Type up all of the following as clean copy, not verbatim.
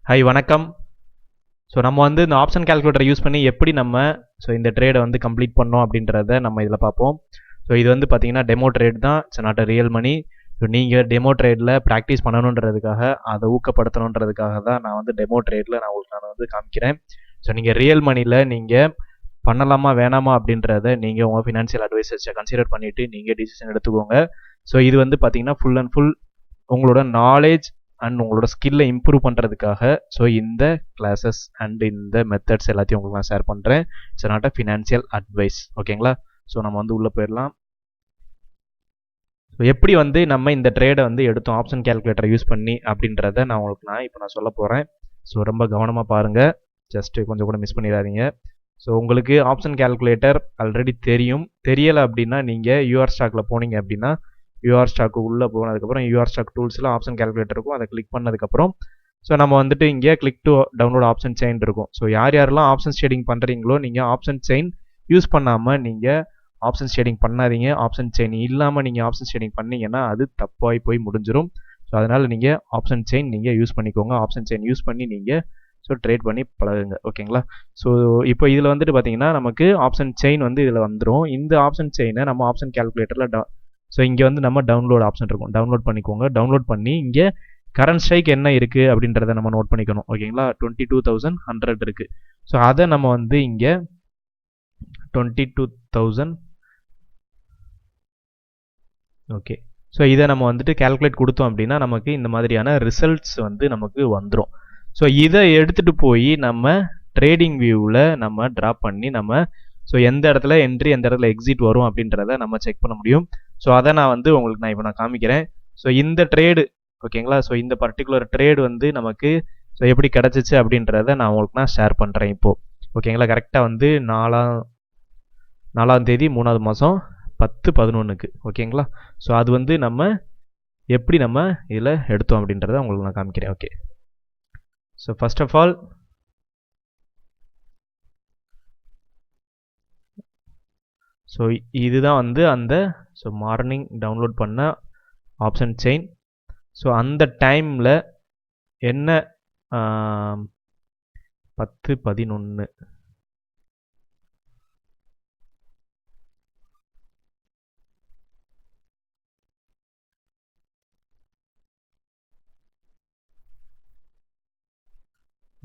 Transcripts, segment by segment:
Hi வணக்கம். So நம்ம வந்து இந்த ஆப்ஷன் கால்குலேட்டரை யூஸ் பண்ணி எப்படி நம்ம இந்த ட்ரேடை வந்து கம்ப்ளீட் பண்ணோம் அப்படின்றத நம்ம இதில் பார்ப்போம். ஸோ இது வந்து பார்த்தீங்கன்னா டெமோ ட்ரேட் தான், it's not a real money. So நீங்கள் டெமோ ட்ரேடில் ப்ராக்டிஸ் பண்ணணுன்றதுக்காக, அதை ஊக்கப்படுத்தணுன்றதுக்காக தான் நான் வந்து டெமோ ட்ரேடில் நான் வந்து காமிக்கிறேன். ஸோ நீங்கள் ரியல் மணியில் நீங்கள் பண்ணலாமா வேணாமா அப்படின்றத நீங்கள் உங்கள் ஃபினான்ஷியல் அட்வைசர்ஸை கன்சிடர் பண்ணிவிட்டு நீங்கள் டிசிஷன் எடுத்துக்கோங்க. ஸோ இது வந்து பார்த்தீங்கன்னா ஃபுல் அண்ட் ஃபுல் உங்களோட நாலேஜ் அண்ட் உங்களோட ஸ்கில்லை இம்ப்ரூவ் பண்ணுறதுக்காக ஸோ இந்த கிளாஸஸ் அண்ட் இந்த மெத்தட்ஸ் எல்லாத்தையும் உங்களுக்கு நான் ஷேர் பண்ணுறேன். It's not a financial advice. ஓகேங்களா? ஸோ நம்ம வந்து உள்ளே போயிடலாம். ஸோ எப்படி வந்து நம்ம இந்த ட்ரேடை வந்து எடுத்தோம் ஆப்ஷன் கால்குலேட்டரை யூஸ் பண்ணி அப்படின்றத நான் இப்போ நான் சொல்ல போகிறேன். ஸோ ரொம்ப கவனமாக பாருங்கள், ஜஸ்ட்டு கொஞ்சம் கூட மிஸ் பண்ணிடாதீங்க. ஸோ உங்களுக்கு ஆப்ஷன் கால்குலேட்டர் ஆல்ரெடி தெரியும். தெரியலை அப்படின்னா நீங்கள் யூஆர் ஸ்டாக்கில் போனீங்க அப்படின்னா யூஆர் ஸ்டாக்கு உள்ளே போனதுக்கப்புறம் யூஆர் ஸ்டாக் டூல்ஸில் ஆப்ஷன் கால்குலேட்டர் இருக்கும். அதை கிளிக் பண்ணதுக்கப்புறம் ஸோ நம்ம வந்துட்டு இங்கே click to download option chain இருக்கும். ஸோ யாரெல்லாம் ஆப்ஷன் ஷேடிங் பண்ணுறீங்களோ நீங்கள் ஆப்ஷன் செயின் யூஸ் பண்ணாமல் நீங்கள் ஆப்ஷன் ஷேடிங் பண்ணாதீங்க. ஆப்ஷன் செயின் இல்லாமல் நீங்கள் ஆப்ஷன் ஷேடிங் பண்ணீங்கன்னா அது தப்பாகி போய் முடிஞ்சிடும். ஸோ அதனால் நீங்கள் ஆப்ஷன் செயின் நீங்கள் யூஸ் பண்ணிக்கோங்க. ஆப்ஷன் செயின் யூஸ் பண்ணி நீங்கள் ட்ரேட் பண்ணி பழகுங்க. ஓகேங்களா? ஸோ இப்போ இதில் வந்துட்டு பார்த்தீங்கன்னா நமக்கு ஆப்ஷன் செயின் வந்து இதில் வந்துடும். இந்த ஆப்ஷன் செயினை நம்ம ஆப்ஷன் கால்குலேட்டரில் இங்கே வந்து நம்ம டவுன்லோட் ஆப்ஷன் இருக்கும், டவுன்லோட் பண்ணிக்கோங்க. டவுன்லோட் பண்ணி இங்கே கரண்ட் ஸ்ட்ரைக் என்ன இருக்குது அப்படின்றத நம்ம நோட் பண்ணிக்கணும். ஓகேங்களா? 22,100 இருக்குது. ஸோ அதை நம்ம வந்து இங்கே 22,000 ஓகே. ஸோ இதை நம்ம வந்துட்டு கால்குலேட் கொடுத்தோம் அப்படின்னா நமக்கு இந்த மாதிரியான ரிசல்ட்ஸ் வந்து நமக்கு வந்துடும். ஸோ இதை எடுத்துகிட்டு போய் நம்ம ட்ரேடிங் வியூவில் நம்ம ட்ராப் பண்ணி நம்ம எந்த இடத்துல என்ட்ரி எந்த இடத்துல எக்ஸிட் வரும் அப்படின்றத நம்ம செக் பண்ண முடியும். ஸோ அதை நான் வந்து உங்களுக்கு இப்போ நான் காமிக்கிறேன். ஸோ இந்த ட்ரேடு ஓகேங்களா? ஸோ இந்த பர்டிகுலர் ட்ரேடு வந்து நமக்கு எப்படி கிடச்சிச்சு அப்படின்றத நான் உங்களுக்கு நான் ஷேர் பண்ணுறேன் இப்போது. ஓகேங்களா? கரெக்டாக வந்து 4ஆம் தேதி 3வது மாதம் 10/11க்கு. ஓகேங்களா? ஸோ அது வந்து நம்ம எப்படி நம்ம இதில் எடுத்தோம் அப்படின்றத உங்களுக்கு நான் காமிக்கிறேன். Okay. So first of all so இதுதான் வந்து அந்த மார்னிங் டவுன்லோட் பண்ண ஆப்ஷன் செயின். ஸோ அந்த டைமில் என்ன 10/11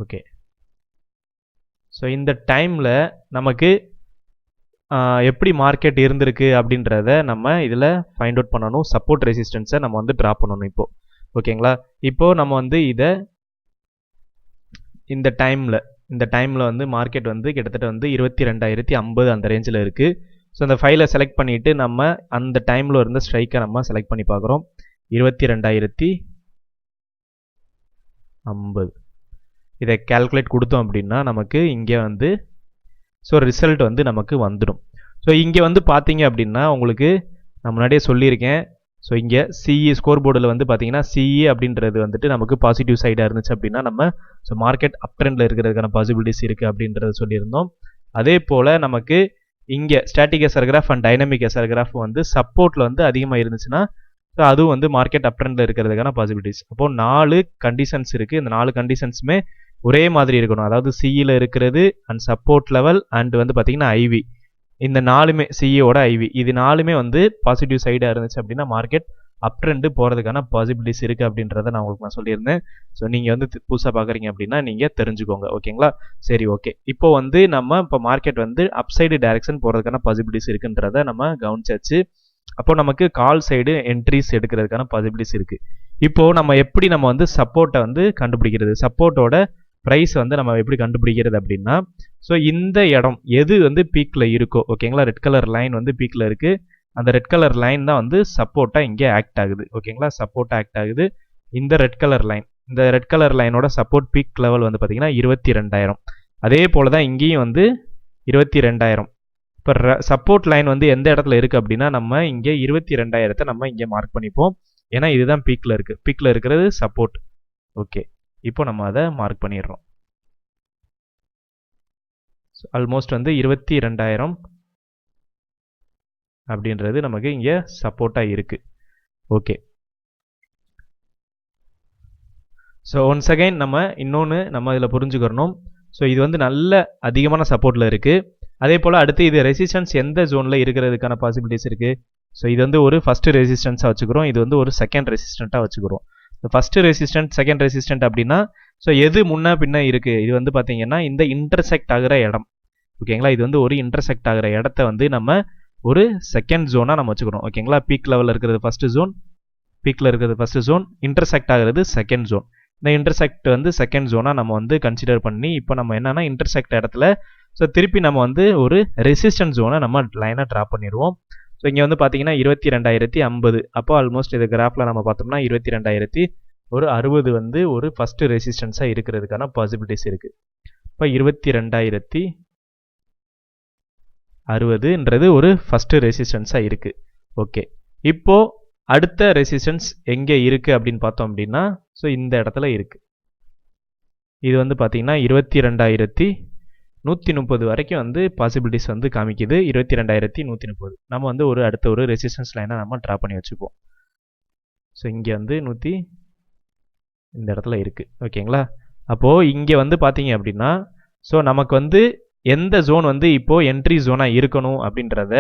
ஓகே. ஸோ இந்த டைமில் நமக்கு எப்படி மார்க்கெட் இருந்திருக்கு அப்படின்றத நம்ம இதில் ஃபைண்ட் அவுட் பண்ணணும். சப்போர்ட் ரெசிஸ்டன்ஸை நம்ம வந்து ட்ரா பண்ணணும் இப்போது. ஓகேங்களா? இப்போது நம்ம வந்து இதை இந்த டைமில் வந்து மார்க்கெட் வந்து கிட்டத்தட்ட வந்து 22,050 அந்த ரேஞ்சில் இருக்குது. ஸோ அந்த ஃபைலை செலக்ட் பண்ணிவிட்டு நம்ம அந்த டைமில் இருந்த ஸ்ட்ரைக்கை நம்ம செலக்ட் பண்ணி பார்க்குறோம். 22,050 இதை கால்குலேட் கொடுத்தோம் அப்படின்னா நமக்கு இங்கே வந்து ரிசல்ட் வந்து நமக்கு வந்துடும். ஸோ இங்கே வந்து பார்த்தீங்க அப்படின்னா உங்களுக்கு நான் முன்னாடியே சொல்லியிருக்கேன். ஸோ இங்கே சிஇ ஸ்கோர் போர்டில் வந்து பார்த்தீங்கன்னா சிஇ அப்படின்றது வந்துட்டு நமக்கு பாசிட்டிவ் சைடாக இருந்துச்சு அப்படின்னா நம்ம மார்க்கெட் அப் ட்ரெண்டில் இருக்கிறதுக்கான பாசிபிலிட்டிஸ் இருக்குது அப்படின்றத சொல்லியிருந்தோம். அதே போல் நமக்கு இங்கே static SR graph and dynamic SR graph வந்து சப்போர்ட்டில் வந்து அதிகமாக இருந்துச்சுன்னா ஸோ அதுவும் வந்து மார்க்கெட் அப் ட்ரெண்டில் இருக்கிறதுக்கான பாசிபிலிட்டிஸ். அப்போது 4 கண்டிஷன்ஸ் இருக்குது. இந்த 4 கண்டிஷன்ஸுமே ஒரே மாதிரி இருக்கணும். அதாவது சிஇயில் இருக்கிறது அண்ட் சப்போர்ட் லெவல் அண்ட் வந்து பார்த்தீங்கன்னா ஐவி, இந்த 4மே சிஇயோட ஐவி இது 4மே வந்து பாசிட்டிவ் சைடாக இருந்துச்சு அப்படின்னா மார்க்கெட் அப் ட்ரெண்டு போகிறதுக்கான பாசிபிலிட்டிஸ் இருக்குது அப்படின்றத நான் உங்களுக்கு சொல்லியிருந்தேன். ஸோ நீங்கள் வந்து புதுசாக பார்க்குறீங்க அப்படின்னா நீங்கள் தெரிஞ்சுக்கோங்க. ஓகேங்களா? சரி, ஓகே. இப்போ வந்து இப்போ மார்க்கெட் வந்து அப் சைடு டைரக்ஷன் போகிறதுக்கான பாசிபிலிட்டிஸ் இருக்குன்றத நம்ம கவனிச்சாச்சு. அப்போ நமக்கு கால் சைடு என்ட்ரிஸ் எடுக்கிறதுக்கான பாசிபிலிட்டிஸ் இருக்குது. இப்போது நம்ம எப்படி நம்ம வந்து சப்போர்ட்டை வந்து கண்டுபிடிக்கிறது, சப்போர்ட்டோட ப்ரைஸ் வந்து நம்ம எப்படி கண்டுபிடிக்கிறது அப்படின்னா ஸோ இந்த இடம் எது வந்து பீக்கில் இருக்கோ ஓகேங்களா, ரெட் கலர் லைன் வந்து பீக்கில் இருக்குது. அந்த ரெட் கலர் லைன் தான் வந்து சப்போர்ட்டாக இங்கே ஆக்ட் ஆகுது. ஓகேங்களா? சப்போர்ட்டாக ஆக்ட் ஆகுது இந்த ரெட் கலர் லைன். இந்த ரெட் கலர் லைனோட சப்போர்ட் பீக் லெவல் வந்து பார்த்தீங்கன்னா 22,000. அதே போல் தான் இங்கேயும் வந்து 22,000. இப்போ சப்போர்ட் லைன் வந்து எந்த இடத்துல இருக்குது அப்படின்னா நம்ம இங்கே 22,000 நம்ம இங்கே மார்க் பண்ணிப்போம். ஏன்னா இதுதான் பீக்கில் இருக்குது. பீக்கில் இருக்கிறது சப்போர்ட். ஓகே. இப்போ நம்ம அதை மார்க் பண்ணிடுறோம். ஆல்மோஸ்ட் வந்து 22,000 அப்படின்றது நமக்கு இங்கே சப்போர்ட்டாக இருக்குது. ஓகே. ஸோ ஒன்ஸ் அகைன் இன்னொன்று நம்ம இதில் புரிஞ்சுக்கிறணும். ஸோ இது வந்து நல்ல அதிகமான சப்போர்ட்டில் இருக்குது. அதே போல் அடுத்து இது ரெசிஸ்டன்ஸ் எந்த ஜோனில் இருக்கிறதுக்கான பாசிபிலிட்டிஸ் இருக்குது. ஸோ இது வந்து ஒரு ஃபஸ்ட்டு ரெசிஸ்டன்ஸாக வச்சுக்கிறோம். இது வந்து ஒரு செகண்ட் ரெசிஸ்டண்ட்டாக வச்சுக்கிறோம். ஃபஸ்ட்டு ரெசிஸ்டன்ட் செகண்ட் ரெசிஸ்டன்ட் அப்படின்னா ஸோ எது முன்ன பின்ன இருக்குது. இது வந்து பார்த்தீங்கன்னா இந்த இன்டர்செக்ட் ஆகிற இடம், ஓகேங்களா. இது வந்து ஒரு இன்டர்செக்ட் ஆகிற இடத்த வந்து நம்ம ஒரு செகண்ட் ஜோனாக நம்ம வச்சுக்கிறோம், ஓகேங்களா. பீக் லெவலில் இருக்கிறது ஃபஸ்ட்டு ஜோன், பீக்கில் இருக்கிறது ஃபஸ்ட்டு ஜோன், இன்டர்செக்ட் ஆகிறது செகண்ட் ஜோன். இந்த இன்டர்செக்ட் வந்து செகண்ட் ஜோனாக நம்ம வந்து கன்சிடர் பண்ணி இப்போ நம்ம என்னன்னா இன்டர்செக்ட் இடத்துல ஸோ திருப்பி நம்ம வந்து ஒரு ரெசிஸ்டன்ஸ் ஜோனை நம்ம லைனாக ட்ரா பண்ணிடுவோம். ஸோ இங்கே வந்து பார்த்தீங்கன்னா 22,050. அப்போ ஆல்மோஸ்ட் இது கிராஃபில் நம்ம பார்த்தோம்னா 22,060 வந்து ஒரு ஃபஸ்ட்டு ரெசிஸ்டன்ஸாக இருக்கிறதுக்கான பாசிபிலிட்டிஸ் இருக்குது. இப்போ 22,060ன்றது ஒரு ஃபஸ்ட்டு ரெசிஸ்டன்ஸாக இருக்குது. ஓகே, இப்போது அடுத்த ரெசிஸ்டன்ஸ் எங்கே இருக்குது அப்படின்னு பார்த்தோம் அப்படின்னா ஸோ இந்த இடத்துல இருக்குது. இது வந்து பார்த்தீங்கன்னா 22,130 வரைக்கும் வந்து பாசிபிலிட்டிஸ் வந்து காமிக்குது. 22,130 நம்ம வந்து ஒரு அடுத்த ஒரு ரெசிஸ்டன்ஸ் லைனை நம்ம ட்ரா பண்ணி வச்சுப்போம். ஸோ இங்கே வந்து இந்த இடத்துல இருக்குது, ஓகேங்களா. அப்போது இங்கே வந்து பார்த்தீங்க அப்படின்னா ஸோ நமக்கு வந்து எந்த ஜோன் வந்து இப்போது என்ட்ரி ஜோனாக இருக்கணும் அப்படின்றத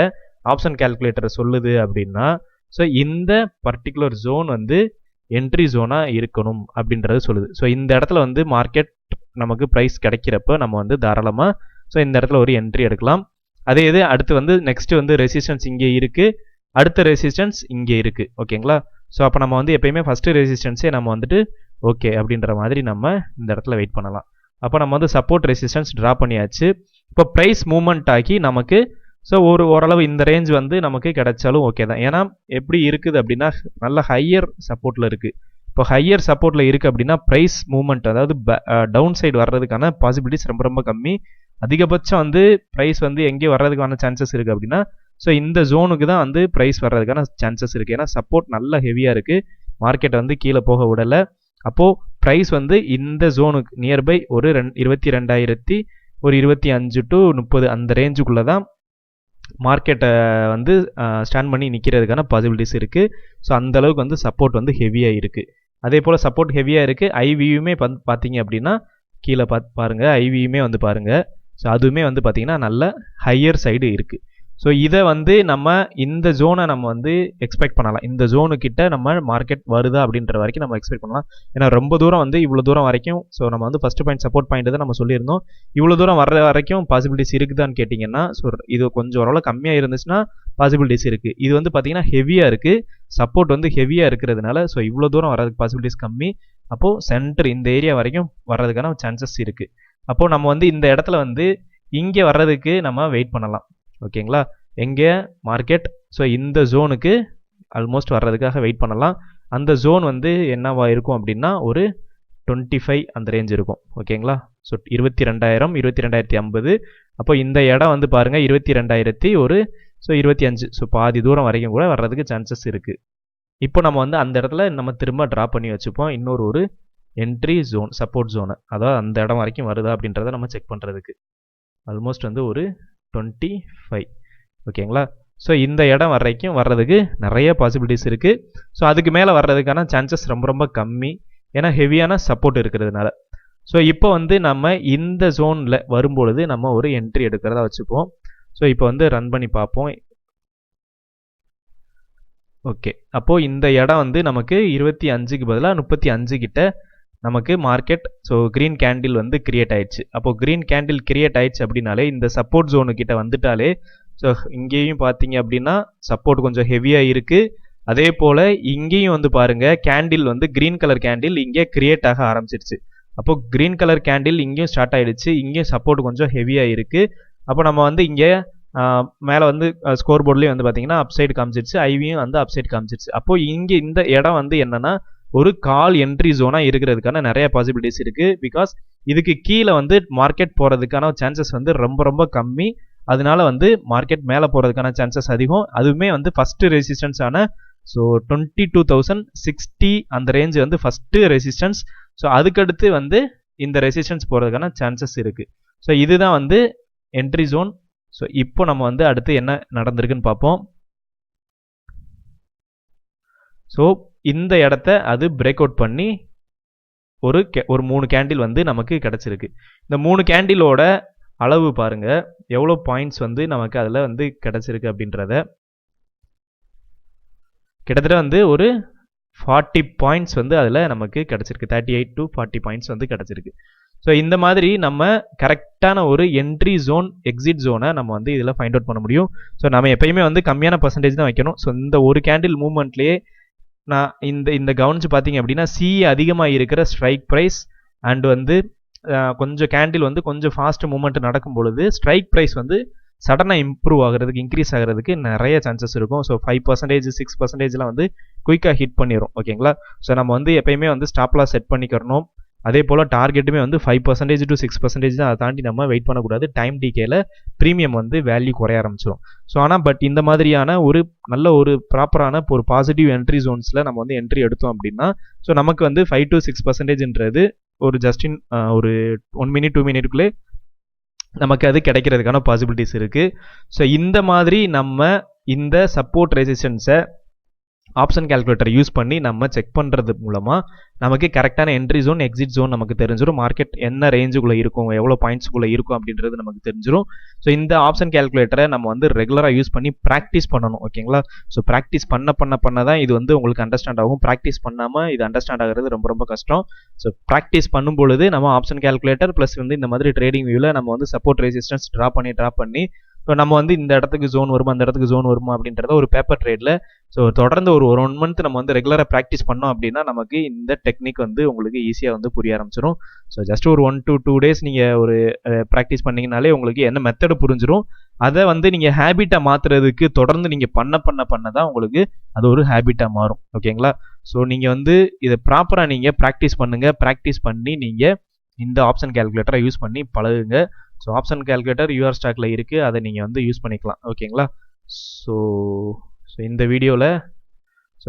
ஆப்ஷன் கால்குலேட்டர் சொல்லுது அப்படின்னா ஸோ இந்த பர்டிகுலர் ஜோன் வந்து என்ட்ரி ஜோனாக இருக்கணும் அப்படின்றது சொல்லுது. ஸோ இந்த இடத்துல வந்து மார்க்கெட் நமக்கு ப்ரைஸ் கிடைக்கிறப்ப நம்ம வந்து தாராளமாக ஸோ இந்த இடத்துல ஒரு என்ட்ரி எடுக்கலாம். அதே இது அடுத்து வந்து நெக்ஸ்ட் வந்து ரெசிஸ்டன்ஸ் இங்கே இருக்குது, அடுத்த ரெசிஸ்டன்ஸ் இங்கே இருக்குது, ஓகேங்களா. ஸோ அப்போ நம்ம வந்து எப்பயுமே ஃபஸ்ட்டு ரெசிஸ்டன்ஸே நம்ம வந்துட்டு ஓகே அப்படின்ற மாதிரி நம்ம இந்த இடத்துல வெயிட் பண்ணலாம். அப்போ நம்ம வந்து சப்போர்ட் ரெசிஸ்டன்ஸ் ட்ரா பண்ணியாச்சு. இப்போ ப்ரைஸ் மூவ்மெண்ட் ஆகி நமக்கு ஸோ ஓரளவு இந்த ரேஞ்ச் வந்து நமக்கு கிடைச்சாலும் ஓகே தான். ஏன்னா எப்படி இருக்குது அப்படின்னா நல்ல ஹையர் சப்போர்ட்டில் இருக்குது. இப்போ ஹையர் சப்போர்ட்டில் இருக்குது அப்படின்னா ப்ரைஸ் மூவ்மெண்ட் அதாவது டவுன் சைடு வர்றதுக்கான பாசிபிலிட்டிஸ் ரொம்ப ரொம்ப கம்மி. அதிகபட்சம் வந்து ப்ரைஸ் வந்து எங்கே வர்றதுக்கான சான்சஸ் இருக்குது அப்படின்னா ஸோ இந்த ஜோனுக்கு தான் வந்து ப்ரைஸ் வர்றதுக்கான சான்சஸ் இருக்குது. ஏன்னா சப்போர்ட் நல்ல ஹெவியாக இருக்குது, மார்க்கெட் வந்து கீழே போக விடலை. அப்போது ப்ரைஸ் வந்து இந்த ஜோனுக்கு நியர்பை ஒரு 22,025 to 30 அந்த ரேஞ்சுக்குள்ளே தான் மார்க்கெட்டை வந்து ஸ்டாண்ட் பண்ணி நிற்கிறதுக்கான பாசிபிலிட்டிஸ் இருக்குது. ஸோ அந்தளவுக்கு வந்து சப்போர்ட் வந்து ஹெவியாக இருக்குது. அதே போல் சப்போர்ட் ஹெவியாக இருக்குது. ஐவியுமே பார்த்தீங்க அப்படின்னா கீழே பாருங்கள், ஐவியுமே வந்து பாருங்கள். ஸோ அதுவுமே வந்து பார்த்தீங்கன்னா நல்ல ஹையர் சைடு இருக்குது. ஸோ இதை வந்து நம்ம இந்த ஜோனை நம்ம வந்து எக்ஸ்பெக்ட் பண்ணலாம். இந்த ஜோனுக்கிட்ட நம்ம மார்க்கெட் வருதா அப்படின்ற வரைக்கும் நம்ம எக்ஸ்பெக்ட் பண்ணலாம். ஏன்னா ரொம்ப தூரம் வந்து இவ்வளோ தூரம் வரைக்கும் ஸோ நம்ம வந்து ஃபஸ்ட்டு பாயிண்ட் சப்போர்ட் பாயிண்ட் தான் நம்ம சொல்லியிருந்தோம். இவ்வளோ தூரம் வர்ற வரைக்கும் பாசிபிலிட்டிஸ் இருக்குதான்னு கேட்டிங்கன்னா ஸோ இது கொஞ்சம் ஓரளவு கம்மியாக இருந்துச்சுன்னா பாசிபிலிட்டிஸ் இருக்குது. இது வந்து பார்த்தீங்கன்னா ஹெவியாக இருக்குது, சப்போர்ட் வந்து ஹெவியாக இருக்கிறதுனால ஸோ இவ்வளோ தூரம் வர்றதுக்கு பாசிபிலிட்டிஸ் கம்மி. அப்போது சென்டர் இந்த ஏரியா வரைக்கும் வர்றதுக்கான சான்சஸ் இருக்குது. அப்போது நம்ம வந்து இந்த இடத்துல வந்து இங்கே வர்றதுக்கு நம்ம வெயிட் பண்ணலாம், ஓகேங்களா. எங்கே மார்க்கெட் ஸோ இந்த ஜோனுக்கு ஆல்மோஸ்ட் வர்றதுக்காக வெயிட் பண்ணலாம். அந்த ஜோன் வந்து என்னவா இருக்கும் அப்படின்னா ஒரு 25 அந்த ரேஞ்ச் இருக்கும், ஓகேங்களா. ஸோ 22,000 22,050. அப்போ இந்த இடம் வந்து பாருங்கள் 22,025 ஸோ பாதி தூரம் வரைக்கும் கூட வர்றதுக்கு சான்சஸ் இருக்குது. இப்போ நம்ம வந்து அந்த இடத்துல நம்ம திரும்ப ட்ரா பண்ணி வச்சுப்போம் இன்னொரு ஒரு என்ட்ரி ஜோன் சப்போர்ட் ஜோனை, அதாவது அந்த இடம் வரைக்கும் வருதா அப்படின்றத நம்ம செக் பண்ணுறதுக்கு. ஆல்மோஸ்ட் வந்து ஒரு 25, ஓகேங்களா. ஸோ இந்த இடம் வர்றதுக்கு நிறைய பாசிபிலிட்டிஸ் இருக்குது. ஸோ அதுக்கு மேலே வர்றதுக்கான சான்சஸ் ரொம்ப ரொம்ப கம்மி, ஏன்னா ஹெவியான சப்போர்ட் இருக்கிறதுனால. ஸோ இப்போ வந்து நம்ம இந்த ஜோனில் வரும்பொழுது நம்ம ஒரு என்ட்ரி எடுக்கிறதா வச்சுப்போம். ஸோ இப்போ வந்து ரன் பண்ணி பார்ப்போம். ஓகே, அப்போது இந்த இடம் வந்து நமக்கு 25க்கு பதிலாக 35 கிட்ட நமக்கு மார்க்கெட் ஸோ க்ரீன் கேண்டில் வந்து கிரியேட் ஆயிடுச்சு. அப்போது க்ரீன் கேண்டில் கிரியேட் ஆயிடுச்சு அப்படின்னாலே இந்த சப்போர்ட் ஜோனுக்கிட்ட வந்துட்டாலே ஸோ இங்கேயும் பார்த்தீங்க அப்படின்னா சப்போர்ட் கொஞ்சம் ஹெவியாக இருக்குது. அதே போல் இங்கேயும் வந்து பாருங்கள் கேண்டில் வந்து க்ரீன் கலர் கேண்டில் இங்கே கிரியேட் ஆக ஆரம்பிச்சிருச்சு. அப்போது க்ரீன் கலர் கேண்டில் இங்கேயும் ஸ்டார்ட் ஆகிடுச்சு, இங்கேயும் சப்போர்ட் கொஞ்சம் ஹெவியாக இருக்குது. அப்போ நம்ம வந்து இங்கே மேலே வந்து ஸ்கோர் போர்ட்லேயும் வந்து பார்த்தீங்கன்னா அப்சைடு காமிச்சிருச்சு, ஐவியும் வந்து அப்சைடு காமிச்சிருச்சு. அப்போது இங்கே இந்த இடம் வந்து என்னென்னா ஒரு கால் என்ட்ரி ஜோனாக இருக்கிறதுக்கான நிறைய பாசிபிலிட்டிஸ் இருக்குது. பிகாஸ் இதுக்கு கீழே வந்து மார்க்கெட் போகிறதுக்கான சான்சஸ் வந்து ரொம்ப ரொம்ப கம்மி. அதனால வந்து மார்க்கெட் மேலே போகிறதுக்கான சான்சஸ் அதிகம். அதுவுமே வந்து ஃபஸ்ட்டு ரெசிஸ்டன்ஸ் ஆன ஸோ 22,060 அந்த ரேஞ்சு வந்து ஃபஸ்ட்டு ரெசிஸ்டன்ஸ். ஸோ அதுக்கடுத்து வந்து இந்த ரெசிஸ்டன்ஸ் போகிறதுக்கான சான்சஸ் இருக்குது. ஸோ இதுதான் வந்து என்ட்ரி ஜோன். ஸோ இப்போ நம்ம வந்து அடுத்து என்ன நடந்திருக்குன்னு பார்ப்போம். ஸோ இந்த இடத்த அது பிரேக் அவுட் பண்ணி ஒரு 3 கேண்டில் வந்து நமக்கு கிடச்சிருக்கு. இந்த 3 கேண்டிலோட அளவு பாருங்க எவ்வளோ பாயிண்ட்ஸ் வந்து நமக்கு அதில் வந்து கிடச்சிருக்கு அப்படின்றத. கிட்டத்தட்ட வந்து ஒரு 40 பாயிண்ட்ஸ் வந்து அதில் நமக்கு கிடச்சிருக்கு. 38 to 40 பாயிண்ட்ஸ் வந்து கிடச்சிருக்கு. ஸோ இந்த மாதிரி நம்ம கரெக்டான ஒரு என்ட்ரி ஜோன் எக்ஸிட் ஜோனை நம்ம வந்து இதில் ஃபைண்ட் அவுட் பண்ண முடியும். ஸோ நம்ம எப்பயுமே வந்து கம்மியான பர்சன்டேஜ் தான் வைக்கணும். ஸோ இந்த ஒரு கேண்டில் மூவ்மெண்ட்லேயே நான் இந்த கவனிச்சு பார்த்தீங்க அப்படின்னா அதிகமாக இருக்கிற ஸ்ட்ரைக் ப்ரைஸ் அண்ட் வந்து கொஞ்சம் கேண்டில் வந்து கொஞ்சம் ஃபாஸ்ட் மூவ்மெண்ட் நடக்கும் பொழுது ஸ்ட்ரைக் ப்ரைஸ் வந்து சடனாக இம்ப்ரூவ் ஆகிறதுக்கு இன்க்ரீஸ் ஆகிறதுக்கு நிறைய சான்சஸ் இருக்கும். ஸோ 5% 6%லாம் வந்து குயிக்காக ஹிட் பண்ணிடும். ஓகேங்களா? ஸோ நம்ம வந்து எப்பயுமே வந்து ஸ்டாப்லாம் செட் பண்ணிக்கிறணும். அதே போல் டார்கெட்டுமே வந்து 5% to 6% தான். அதை தாண்டி நம்ம வெயிட் பண்ணக்கூடாது. டைம் டிகேல ப்ரீமியம் வந்து வேல்யூ குறைய ஆரம்பிச்சிடும். ஸோ ஆனால் பட் இந்த மாதிரியான ஒரு நல்ல ஒரு ப்ராப்பரான ஒரு பாசிட்டிவ் என்ட்ரி ஜோன்ஸில் நம்ம வந்து என்ட்ரி எடுத்தோம் அப்படின்னா ஸோ நமக்கு வந்து 5 to 6%ன்றது ஒரு ஜஸ்டின் ஒரு 1 minute 2 minute நமக்கு அது கிடைக்கிறதுக்கான பாசிபிலிட்டிஸ் இருக்குது. ஸோ இந்த மாதிரி நம்ம இந்த சப்போர்ட் ரெசிஸ்டன்ஸை ஆப்ஷன் கால்குலேட்டர் யூஸ் பண்ணி நம்ம செக் பண்ணுறது மூலமாக நமக்கு கரெக்டான என்ட்ரி ஜோன் எக்ஸிட் ஜோன் நமக்கு தெரிஞ்சிடும். மார்க்கெட் என்ன ரேஞ்சுக்குள்ளே இருக்கும், எவ்வளோ பாயிண்ட்ஸ்குள்ளே இருக்கும் அப்படின்றது நமக்கு தெரிஞ்சிடும். ஸோ இந்த ஆப்ஷன் கால்குலேட்டரை நம்ம வந்து ரெகுலராக யூஸ் பண்ணி ப்ராக்டிஸ் பண்ணணும். ஓகேங்களா? ஸோ ப்ராக்டிஸ் பண்ண தான் இது வந்து உங்களுக்கு அண்டர்ஸ்டாண்ட் ஆகும். ப்ராக்டிஸ் பண்ணாமல் இது அண்டர்ஸ்டாண்ட் ஆகிறது ரொம்ப ரொம்ப கஷ்டம். ஸோ ப்ராக்டிஸ் பண்ணும் பொழுது நம்ம ஆப்ஷன் கால்குலேட்டர் ப்ளஸ் வந்து இந்த மாதிரி ட்ரேடிங் வியூவில் நம்ம வந்து சப்போர்ட் ரெசிஸ்டன்ஸ் ட்ரா பண்ணி ஸோ நம்ம வந்து இந்த இடத்துக்கு ஜோன் வருமா அந்த இடத்துக்கு ஜோன் வருமா அப்படின்றத ஒரு பேப்பர் ட்ரேடில் ஸோ தொடர்ந்து ஒரு 1 month நம்ம வந்து ரெகுலராக ப்ராக்டிஸ் பண்ணோம் அப்படின்னா நமக்கு இந்த டெக்னிக் வந்து உங்களுக்கு ஈஸியாக வந்து புரிய ஆரம்பிச்சிடும். ஸோ ஜஸ்ட் ஒரு 1 to 2 days நீங்கள் ஒரு ப்ராக்டிஸ் பண்ணிங்கனாலே உங்களுக்கு என்ன மெத்தடு புரிஞ்சிடும். அதை வந்து நீங்கள் ஹேபிட்டாக மாற்றுறதுக்கு தொடர்ந்து நீங்கள் பண்ண தான் உங்களுக்கு அது ஒரு ஹேபிட்டாக மாறும். ஓகேங்களா? ஸோ நீங்கள் வந்து இதை ப்ராப்பராக நீங்கள் ப்ராக்டிஸ் பண்ணுங்கள். ப்ராக்டிஸ் பண்ணி நீங்கள் இந்த ஆப்ஷன் கால்குலேட்டரை யூஸ் பண்ணி பழகுங்க. ஸோ ஆப்ஷன் கால்குலேட்டர் யூஆர் ஸ்டாக்ல இருக்குது, அதை நீங்கள் வந்து யூஸ் பண்ணிக்கலாம். ஓகேங்களா? ஸோ இந்த வீடியோவில்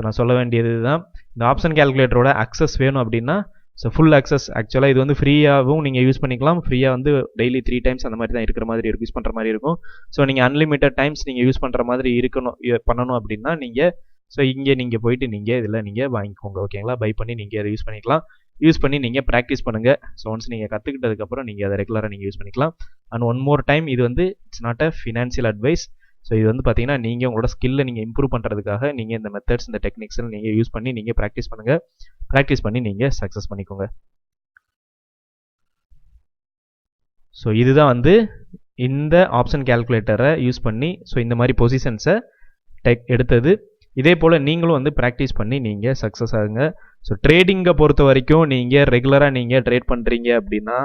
நான் சொல்ல வேண்டியது தான், இந்த ஆப்ஷன் கால்குலேட்டரோட அக்சஸ் வேணும் அப்படின்னா ஸோ ஃபுல் அக்சஸ் ஆக்சுவலாக இது வந்து ஃப்ரீயாகவும் நீங்கள் யூஸ் பண்ணிக்கலாம். ஃப்ரீயாக வந்து டெய்லி 3 times அந்த மாதிரி தான் இருக்கிற மாதிரி இருக்கும், யூஸ் பண்ணுற மாதிரி இருக்கும். ஸோ நீங்கள் அன்லிமிட்டட் டைம்ஸ் நீங்கள் யூஸ் பண்ணுற மாதிரி பண்ணணும் அப்படின்னா நீங்கள் ஸோ இங்கே நீங்கள் போயிட்டு நீங்கள் இதில் நீங்கள் வாங்கிக்கோங்க. ஓகேங்களா? பை பண்ணி நீங்கள் அதை யூஸ் பண்ணிக்கலாம். யூஸ் பண்ணி நீங்கள் ப்ராக்டிஸ் பண்ணுங்கள். ஸோ ஒன்ஸ் நீங்கள் கற்றுக்கிட்டதுக்கப்புறம் நீங்கள் அதை ரெகுலராக நீங்கள் யூஸ் பண்ணிக்கலாம். அண்ட் ஒன் மோர் டைம், இது வந்து it's not a financial advice. So இது வந்து பார்த்தீங்கன்னா நீங்கள் உங்களோட ஸ்கில்லை நீங்கள் இம்ப்ரூவ் பண்ணுறதுக்காக நீங்கள் இந்த மெத்தட்ஸ் இந்த டெக்னிக்ஸ் நீங்கள் யூஸ் பண்ணி நீங்கள் ப்ராக்டிஸ் பண்ணுங்கள். ப்ராக்டிஸ் பண்ணி நீங்கள் சக்ஸஸ் பண்ணிக்கோங்க. ஸோ இதுதான் வந்து இந்த ஆப்ஷன் கால்குலேட்டரை யூஸ் பண்ணி ஸோ இந்த மாதிரி பொசிஷன்ஸை எடுத்தது. இதே போல் நீங்களும் வந்து ப்ராக்டிஸ் பண்ணி நீங்கள் சக்ஸஸ் ஆகுங்க. ஸோ ட்ரேடிங்கை பொறுத்த வரைக்கும் நீங்கள் ரெகுலராக நீங்கள் ட்ரேட் பண்ணுறீங்க அப்படின்னா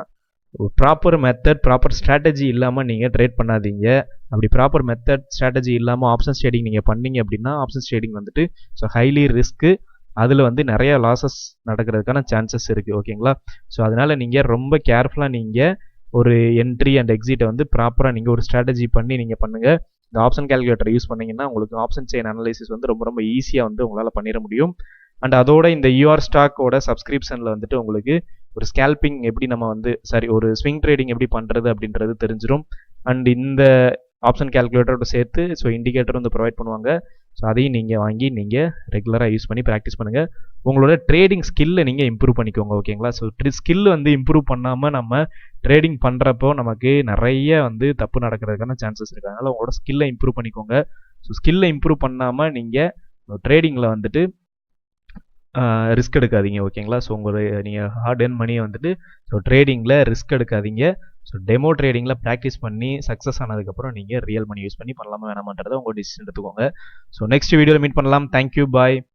ப்ராப்பர் மெத்தட் ப்ராப்பர் ஸ்ட்ராட்டஜி இல்லாமல் நீங்கள் ட்ரேட் பண்ணாதீங்க. அப்படி ப்ராப்பர் மெத்தட் ஸ்ட்ராட்டஜி இல்லாமல் ஆப்ஷன்ஸ் ட்ரேடிங் நீங்கள் பண்ணீங்க அப்படின்னா ஆப்ஷன்ஸ் ட்ரேடிங் வந்துட்டு ஸோ ஹைலி ரிஸ்க்கு, அதில் வந்து நிறைய லாசஸ் நடக்கிறதுக்கான சான்சஸ் இருக்குது. ஓகேங்களா? ஸோ அதனால் நீங்கள் ரொம்ப கேர்ஃபுல்லாக நீங்கள் ஒரு என்ட்ரி அண்ட் எக்ஸிட்டை வந்து ப்ராப்பராக நீங்கள் ஒரு ஸ்ட்ராட்டஜி பண்ணி நீங்கள் பண்ணுங்கள். இந்த ஆப்ஷன் கால்குலேட்டர் யூஸ் பண்ணிங்கன்னா உங்களுக்கு ஆப்ஷன் செயின் அனலைசிஸ் வந்து ரொம்ப ரொம்ப ஈஸியாக வந்து உங்களால் பண்ணிட முடியும். அண்ட் அதோட இந்த யூஆர் ஸ்டாக்கோட சப்ஸ்கிரிப்ஷனில் வந்துட்டு உங்களுக்கு ஒரு ஸ்கேல்பிங் எப்படி நம்ம வந்து ஒரு ஸ்விங் ட்ரேடிங் எப்படி பண்ணுறது அப்படின்றது தெரிஞ்சிடும். அண்ட் இந்த ஆப்ஷன் கால்குலேட்டரோட சேர்த்து ஸோ இண்டிகேட்டர் வந்து ப்ரொவைட் பண்ணுவாங்க. ஸோ அதையும் நீங்கள் வாங்கி நீங்கள் ரெகுலராக யூஸ் பண்ணி ப்ராக்டிஸ் பண்ணுங்கள். உங்களோட ட்ரேடிங் ஸ்கில்லை நீங்கள் இம்ப்ரூவ் பண்ணிக்கோங்க. ஓகேங்களா? ஸோ ஸ்கில் வந்து இம்ப்ரூவ் பண்ணாமல் நம்ம ட்ரேடிங் பண்ணுறப்போ நமக்கு நிறைய வந்து தப்பு நடக்கிறதுக்கான சான்சஸ் இருக்குது. அதனால் உங்களோட ஸ்கில்லை இம்ப்ரூவ் பண்ணிக்கோங்க. ஸோ ஸ்கில்லை இம்ப்ரூவ் பண்ணாமல் நீங்கள் ட்ரேடிங்கில் வந்துட்டு ரிஸ்க் எடுக்காதீங்க. ஓகேங்களா? ஸோ நீங்கள் ஹார்ட் ஏர்ன் மணியை வந்துட்டு ஸோ ட்ரேடிங்கில் ரிஸ்க் எடுக்காதீங்க. ஸோ டெமோ ட்ரேடிங்கில் ப்ராக்டிஸ் பண்ணி சக்ஸஸ் ஆனதுக்கப்புறம் நீங்கள் ரியல் மணி யூஸ் பண்ணி பண்ணலாமா வேணாமான்றதை உங்கள் டிசிஷன் எடுத்துக்கோங்க. ஸோ நெக்ஸ்ட் வீடியோவில் மீட் பண்ணலாம். தேங்க்யூ, பாய்.